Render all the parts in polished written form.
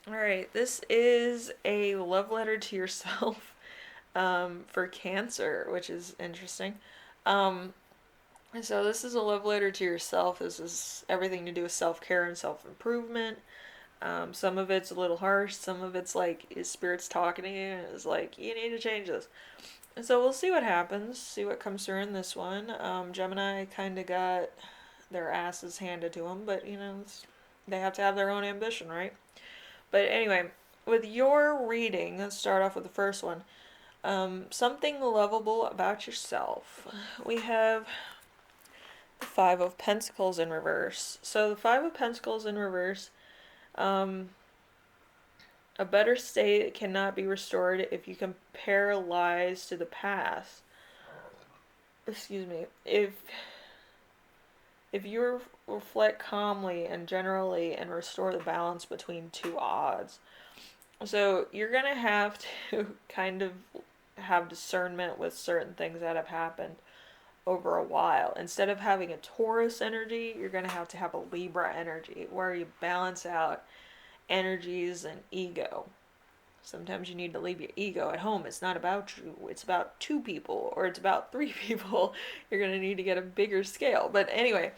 All right, this is a love letter to yourself for Cancer, which is interesting. Um, so this is a love letter to yourself. This is everything to do with self care and self improvement. Some of it's a little harsh. Some of it's like his spirit's talking to you and it's like you need to change this. And so we'll see what happens. See what comes through in this one. Gemini kind of got their asses handed to them, but they have to have their own ambition, right? But anyway, with your reading, let's start off with the first one. Something lovable about yourself. We have the Five of Pentacles in reverse. So the Five of Pentacles in reverse, um, a better state cannot be restored if you compare lies to the past. Excuse me. If you reflect calmly and generally and restore the balance between two odds. So you're gonna have to kind of have discernment with certain things that have happened over a while. Instead of having a Taurus energy, you're going to have a Libra energy where you balance out energies and ego. Sometimes you need to leave your ego at home. It's not about you, it's about two people or it's about three people. You're going to need to get a bigger scale. But anyway,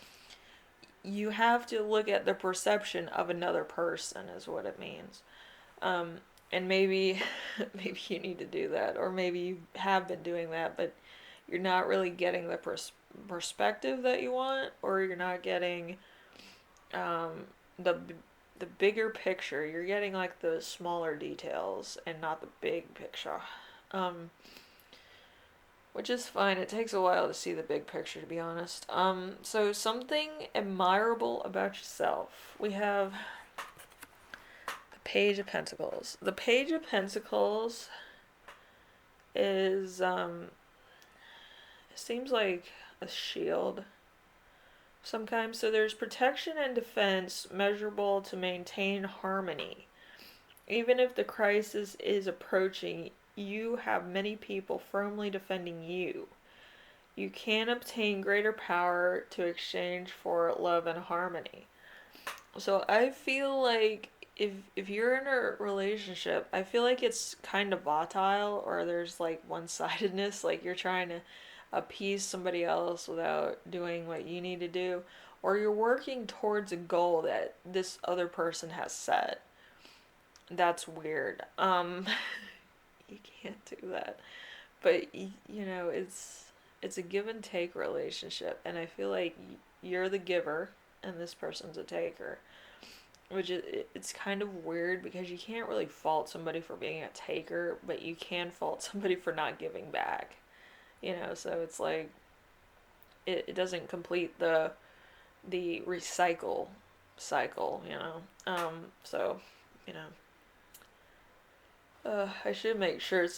you have to look at the perception of another person, is what it means. Um, and maybe maybe you need to do that, or maybe you have been doing that, but you're not really getting the perspective that you want, or you're not getting um, the the bigger picture. You're getting like the smaller details and not the big picture, um, which is fine. It takes a while to see the big picture, to be honest. So something admirable about yourself. We have the Page of Pentacles. The Page of Pentacles is it seems like a shield sometimes. So there's protection and defense measurable to maintain harmony. Even if the crisis is approaching, you have many people firmly defending you. You can obtain greater power to exchange for love and harmony. So I feel like if you're in a relationship, I feel like it's kind of volatile or there's like one-sidedness, like you're trying to appease somebody else without doing what you need to do, or you're working towards a goal that this other person has set. That's weird. You can't do that. But it's a give and take relationship, and I feel like you're the giver and this person's a taker, which is it's kind of weird because you can't really fault somebody for being a taker, but you can fault somebody for not giving back. So it's like it doesn't complete the recycle cycle. So you know I should make sure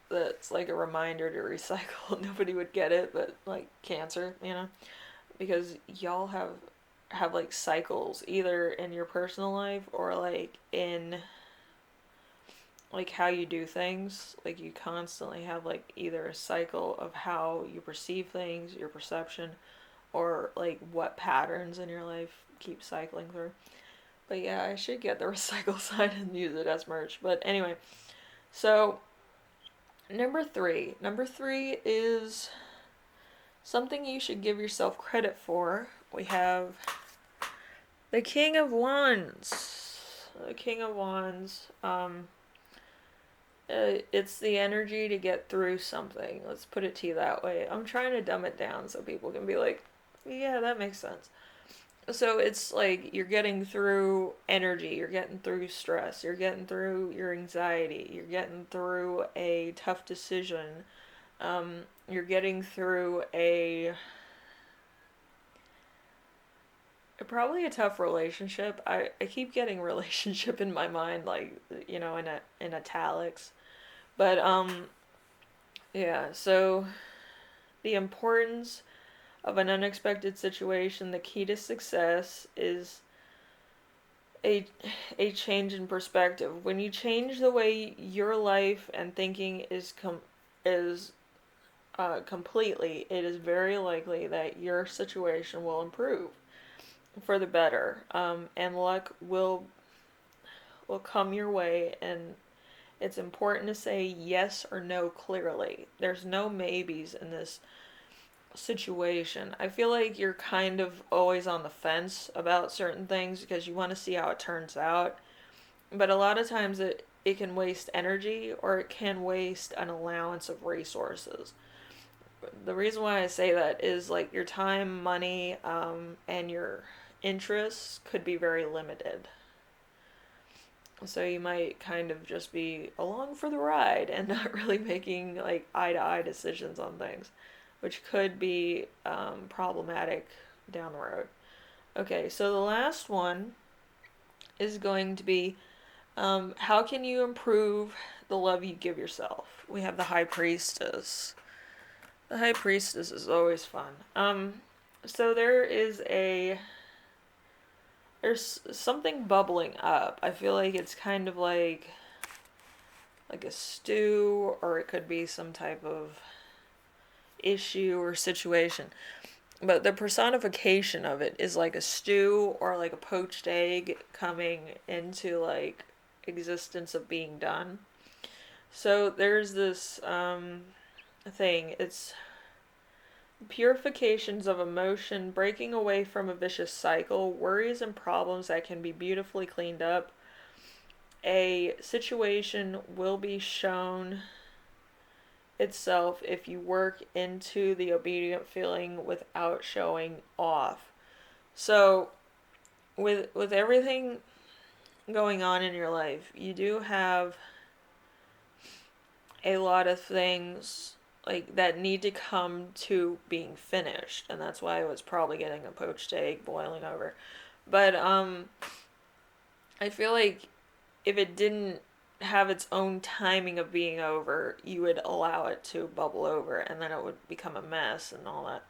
that's like a reminder to recycle. Nobody would get it, but like Cancer, because y'all have like cycles either in your personal life or like in like how you do things. Like you constantly have like either a cycle of how you perceive things, your perception, or like what patterns in your life keep cycling through. But yeah, I should get the recycle sign and use it as merch. But anyway, so number three is something you should give yourself credit for. We have the King of Wands. The King of Wands. It's the energy to get through something. Let's put it to you that way. I'm trying to dumb it down so people can be like, yeah, that makes sense. So it's like you're getting through energy, you're getting through stress, you're getting through your anxiety, you're getting through a tough decision, you're getting through probably a tough relationship. I keep getting relationship in my mind, like in italics. But yeah. So the importance of an unexpected situation. The key to success is a a change in perspective. When you change the way your life and thinking is completely, it is very likely that your situation will improve for the better, and will come your way, and it's important to say yes or no clearly. There's no maybes in this situation. I feel like you're kind of always on the fence about certain things because you want to see how it turns out. But a lot of times it can waste energy, or it can waste an allowance of resources. The reason why I say that is like your time, money, and your interests could be very limited. So you might kind of just be along for the ride and not really making like eye to eye decisions on things, which could be problematic down the road. Okay, so the last one is going to be how can you improve the love you give yourself? We have the High Priestess. The High Priestess is always fun. So there's something bubbling up. I feel like it's kind of like a stew, or it could be some type of issue or situation. But the personification of it is like a stew or like a poached egg coming into like existence of being done. So there's this thing. It's purifications of emotion, breaking away from a vicious cycle, worries and problems that can be beautifully cleaned up. A situation will be shown itself if you work into the obedient feeling without showing off. So with everything going on in your life, you do have a lot of things like that need to come to being finished, and that's why I was probably getting a poached egg boiling over. But I feel like if it didn't have its own timing of being over, you would allow it to bubble over, and then it would become a mess and all that.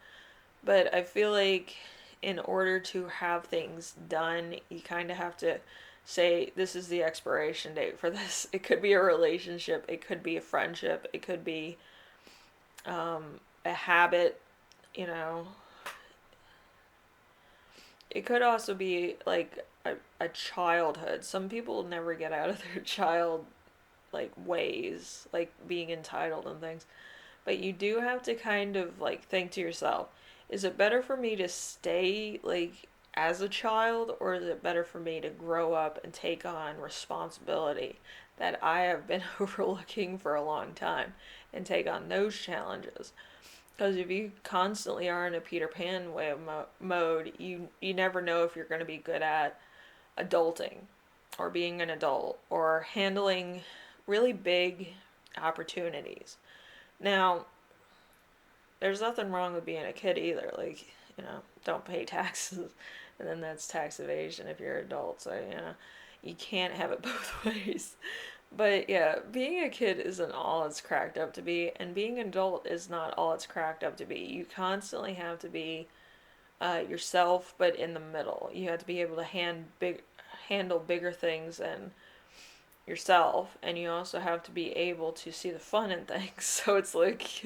But I feel like in order to have things done, you kind of have to say, this is the expiration date for this. It could be a relationship, it could be a friendship, it could be a habit, you know. It could also be like a childhood. Some people never get out of their child like ways, like being entitled and things. But you do have to kind of like think to yourself, is it better for me to stay like as a child, or is it better for me to grow up and take on responsibility that I have been overlooking for a long time and take on those challenges? Because if you constantly are in a Peter Pan way of mode, you never know if you're going to be good at adulting or being an adult or handling really big opportunities. Now, there's nothing wrong with being a kid either. Like, don't pay taxes, and then that's tax evasion if you're an adult. So, you can't have it both ways. But yeah, being a kid isn't all it's cracked up to be, and being an adult is not all it's cracked up to be. You constantly have to be yourself, but in the middle. You have to be able to handle bigger things than yourself, and you also have to be able to see the fun in things. So it's like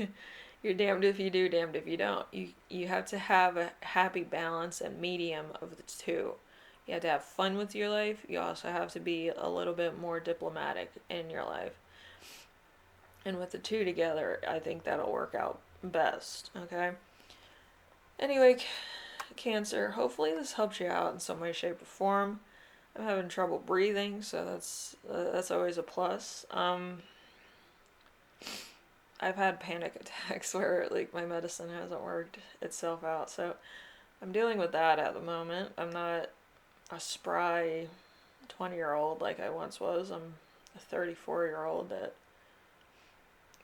you're damned if you do, damned if you don't. You have to have a happy balance and medium of the two. You have to have fun with your life. You also have to be a little bit more diplomatic in your life. And with the two together, I think that'll work out best, okay? Anyway, Cancer, hopefully this helps you out in some way, shape, or form. I'm having trouble breathing, so that's always a plus. I've had panic attacks where like my medicine hasn't worked itself out, so I'm dealing with that at the moment. I'm not a spry 20-year-old like I once was. I'm a 34-year-old that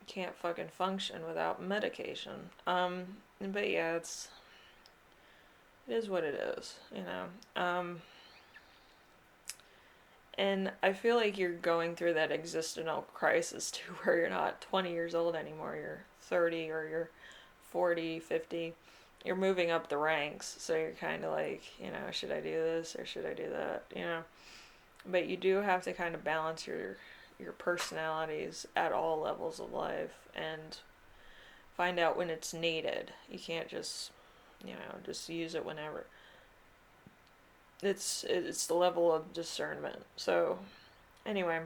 can't fucking function without medication. But yeah, it is what it is, And I feel like you're going through that existential crisis too, where you're not 20 years old anymore. You're 30 or you're 40, 50. You're moving up the ranks. So you're kind of like, should I do this or should I do that? But you do have to kind of balance your personalities at all levels of life and find out when it's needed. You can't just, just use it whenever. It's the level of discernment. So Anyway,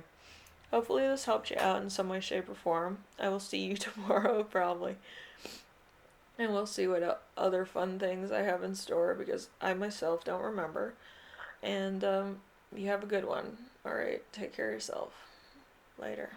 hopefully this helped you out in some way, shape, or form. I will see you tomorrow, probably. And we'll see what other fun things I have in store because I myself don't remember. And you have a good one. Alright, take care of yourself. Later.